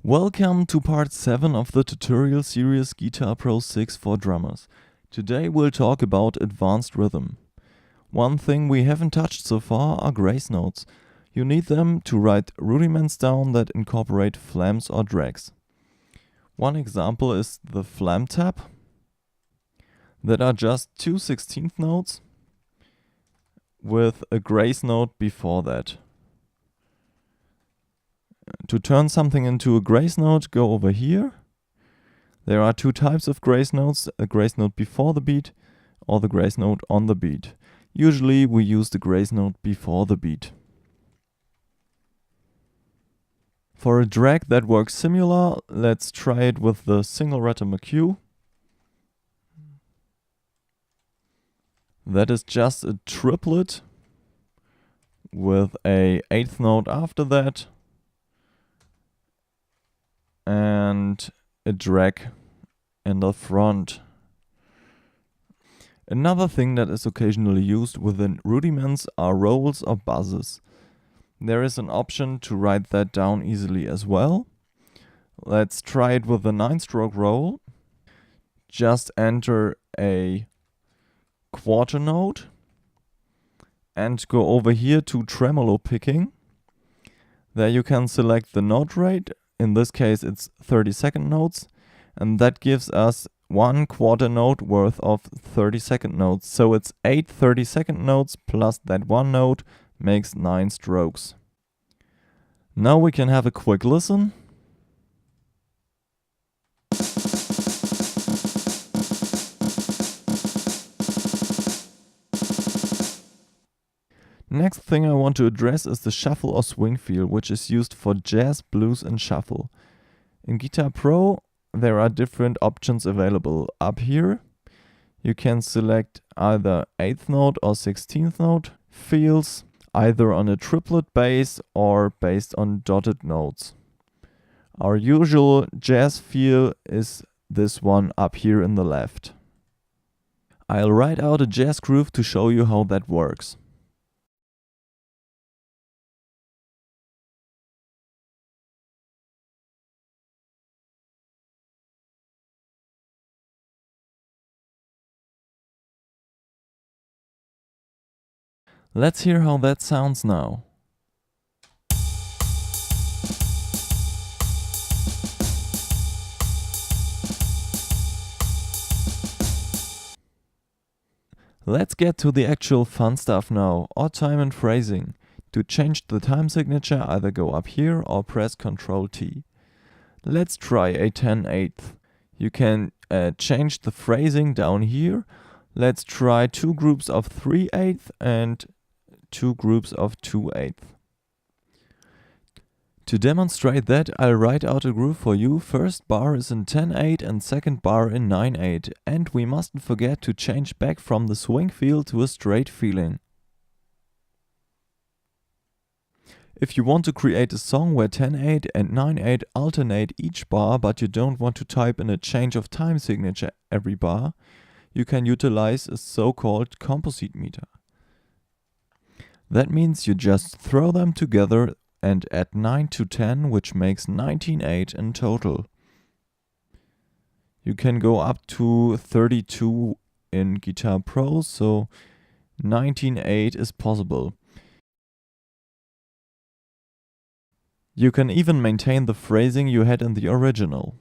Welcome to part 7 of the tutorial series Guitar Pro 6 for drummers. Today we'll talk about advanced rhythm. One thing we haven't touched so far are grace notes. You need them to write rudiments down that incorporate flams or drags. One example is the flam tap, that are just two 16th notes with a grace note before that. To turn something into a grace note, go over here. There are two types of grace notes, a grace note before the beat or the grace note on the beat. Usually we use the grace note before the beat. For a drag that works similar, let's try it with the single rhythm cue. That is just a triplet with a 8th note after that and a drag in the front. Another thing that is occasionally used within rudiments are rolls or buzzes. There is an option to write that down easily as well. Let's try it with the 9-stroke roll. Just enter a quarter note and go over here to tremolo picking. There you can select the note rate. In this case it's 32nd notes, and that gives us one quarter note worth of 32nd notes. So it's 8 32nd notes plus that one note makes 9 strokes. Now we can have a quick listen. Next thing I want to address is the shuffle or swing feel, which is used for jazz, blues and shuffle. In Guitar Pro there are different options available. Up here you can select either 8th note or 16th note feels, either on a triplet bass or based on dotted notes. Our usual jazz feel is this one up here in the left. I'll write out a jazz groove to show you how that works. Let's hear how that sounds now. Let's get to the actual fun stuff now, odd time and phrasing. To change the time signature, either go up here or press Ctrl T. Let's try a 10/8. You can change the phrasing down here. Let's try two groups of 3/8 and two groups of 2/8. To demonstrate that, I'll write out a groove for you. First bar is in 10/8 and second bar in 9/8. And we mustn't forget to change back from the swing feel to a straight feeling. If you want to create a song where 10/8 and 9/8 alternate each bar, but you don't want to type in a change of time signature every bar, you can utilize a so-called composite meter. That means you just throw them together and add 9 to 10, which makes 19/8 in total. You can go up to 32 in Guitar Pro, so 19/8 is possible. You can even maintain the phrasing you had in the original.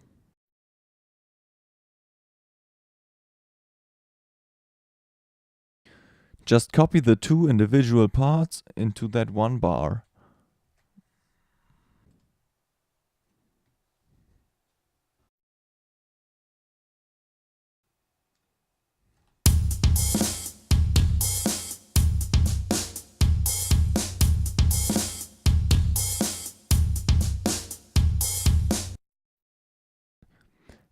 Just copy the two individual parts into that one bar.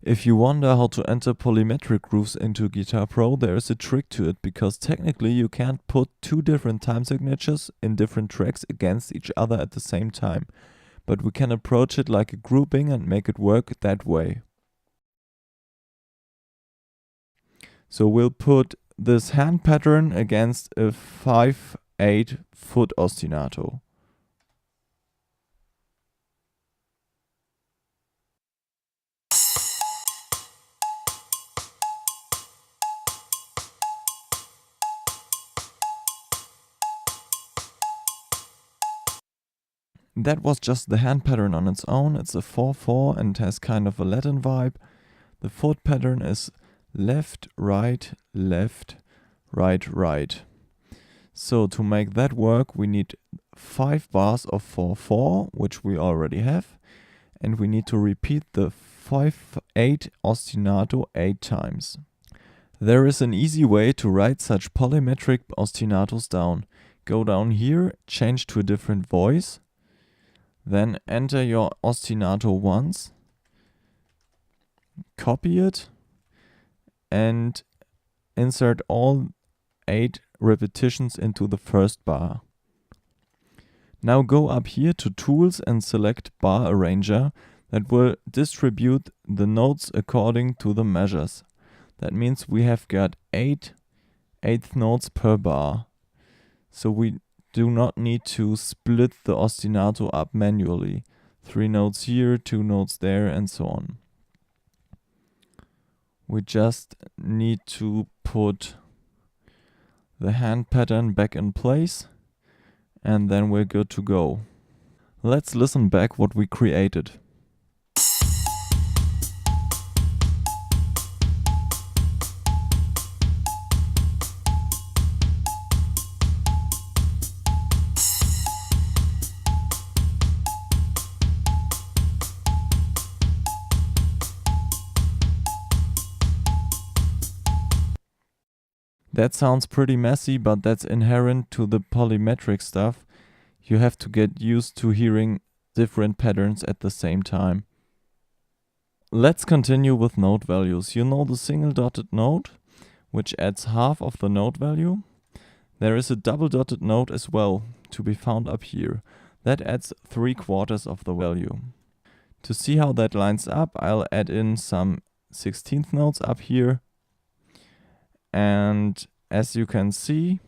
If you wonder how to enter polymetric grooves into Guitar Pro, there is a trick to it, because technically you can't put two different time signatures in different tracks against each other at the same time. But we can approach it like a grouping and make it work that way. So we'll put this hand pattern against a 5/8 foot ostinato. That was just the hand pattern on its own. It's a 4/4 and has kind of a Latin vibe. The foot pattern is left, right, right, right. So to make that work, we need 5 bars of 4/4, which we already have. And we need to repeat the 5/8 ostinato 8 times. There is an easy way to write such polymetric ostinatos down. Go down here, change to a different voice, then enter your ostinato once, copy it, and insert all 8 repetitions into the first bar. Now go up here to Tools and select Bar Arranger. That will distribute the notes according to the measures. That means we have got 8 eighth notes per bar. So we do not need to split the ostinato up manually. 3 notes here, 2 notes there, and so on. We just need to put the hand pattern back in place, and then we're good to go. Let's listen back what we created. That sounds pretty messy, but that's inherent to the polymetric stuff. You have to get used to hearing different patterns at the same time. Let's continue with note values. You know the single dotted note, which adds half of the note value. There is a double dotted note as well, to be found up here. That adds 3/4 of the value. To see how that lines up, I'll add in some 16th notes up here. And as you can see,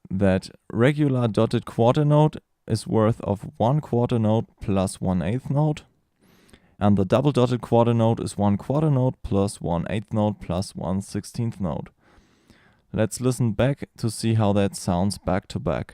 that regular dotted quarter note is worth of 1/4 note plus 1/8 note. And the double dotted quarter note is 1/4 note plus 1/8 note plus 1/16th note. Let's listen back to see how that sounds back to back.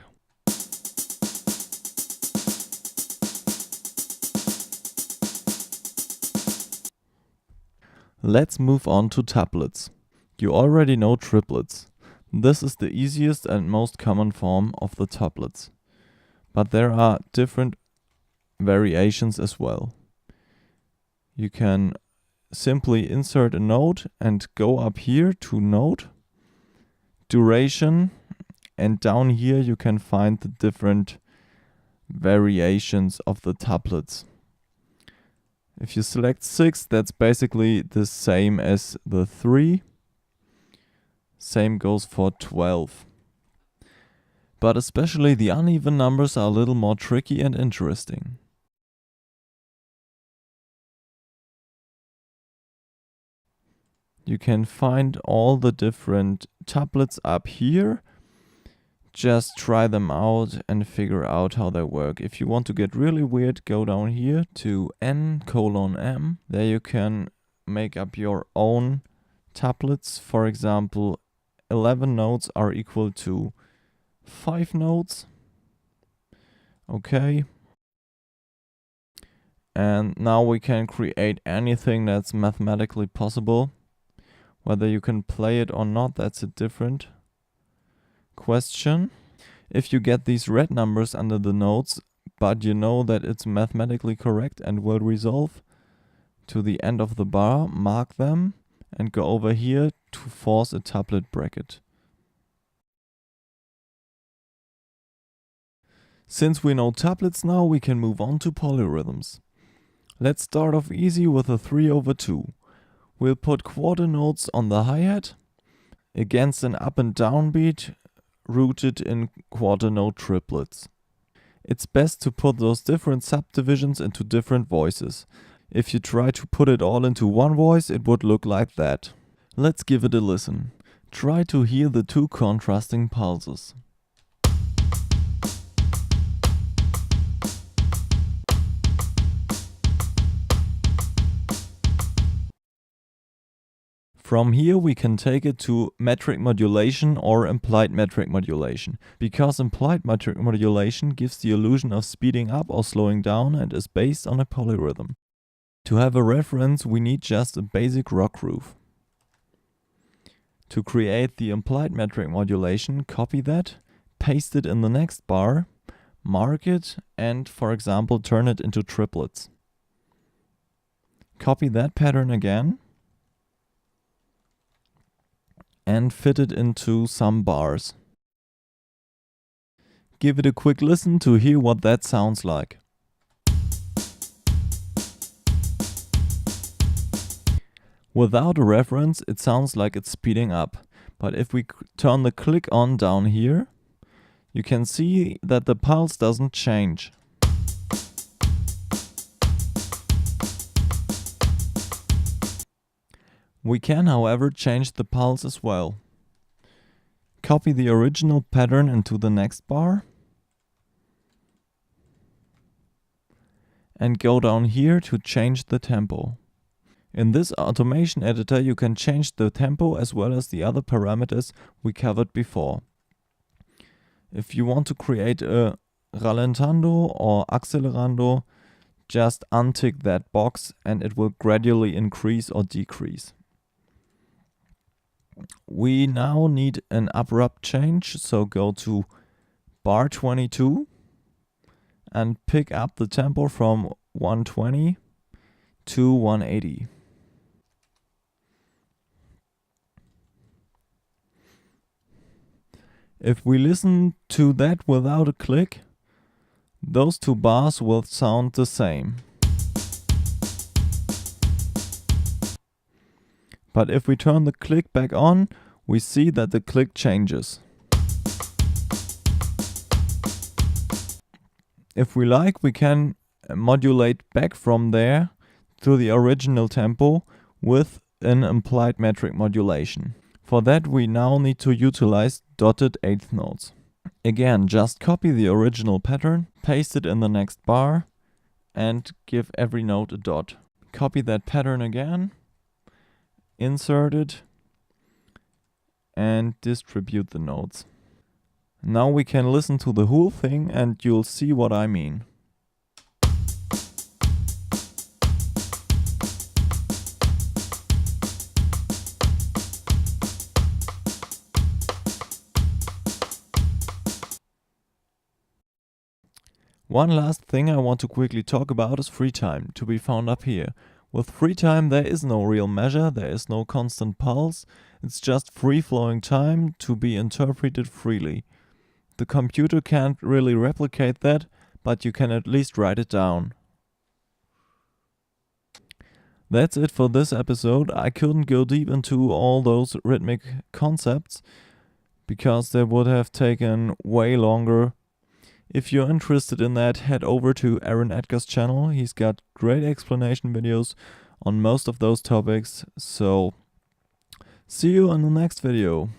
Let's move on to tuplets. You already know triplets. This is the easiest and most common form of the tuplets. But there are different variations as well. You can simply insert a note and go up here to note, duration, and down here you can find the different variations of the tuplets. If you select 6, that's basically the same as the 3. Same goes for 12. But especially the uneven numbers are a little more tricky and interesting. You can find all the different tuplets up here. Just try them out and figure out how they work. If you want to get really weird, go down here to n:(m). There you can make up your own tuplets. For example, 11 notes are equal to 5 notes. Okay. And now we can create anything that's mathematically possible. Whether you can play it or not, that's a different question. If you get these red numbers under the notes, but you know that it's mathematically correct and will resolve to the end of the bar, mark them and go over here to force a tuplet bracket. Since we know tuplets now, we can move on to polyrhythms. Let's start off easy with a 3/2. We'll put quarter notes on the hi-hat against an up and down beat rooted in quarter note triplets. It's best to put those different subdivisions into different voices. If you try to put it all into one voice, it would look like that. Let's give it a listen. Try to hear the 2 contrasting pulses. From here we can take it to metric modulation or implied metric modulation, because implied metric modulation gives the illusion of speeding up or slowing down and is based on a polyrhythm. To have a reference, we need just a basic rock groove. To create the implied metric modulation, copy that, paste it in the next bar, mark it, and for example turn it into triplets. Copy that pattern again and fit it into some bars. Give it a quick listen to hear what that sounds like. Without a reference, it sounds like it's speeding up, but if we turn the click on down here, you can see that the pulse doesn't change. We can, however, change the pulse as well. Copy the original pattern into the next bar and go down here to change the tempo. In this automation editor you can change the tempo as well as the other parameters we covered before. If you want to create a rallentando or accelerando, just untick that box and it will gradually increase or decrease. We now need an abrupt change, so go to bar 22 and pick up the tempo from 120 to 180. If we listen to that without a click, those two bars will sound the same. But if we turn the click back on, we see that the click changes. If we like, we can modulate back from there to the original tempo with an implied metric modulation. For that we now need to utilize dotted eighth notes. Again, just copy the original pattern, paste it in the next bar and give every note a dot. Copy that pattern again, insert it and distribute the notes. Now we can listen to the whole thing and you'll see what I mean. One last thing I want to quickly talk about is free time, to be found up here. With free time there is no real measure, there is no constant pulse, it's just free-flowing time to be interpreted freely. The computer can't really replicate that, but you can at least write it down. That's it for this episode. I couldn't go deep into all those rhythmic concepts, because that would have taken way longer. If you're interested in that, head over to Aaron Edgar's channel. He's got great explanation videos on most of those topics. So, see you in the next video.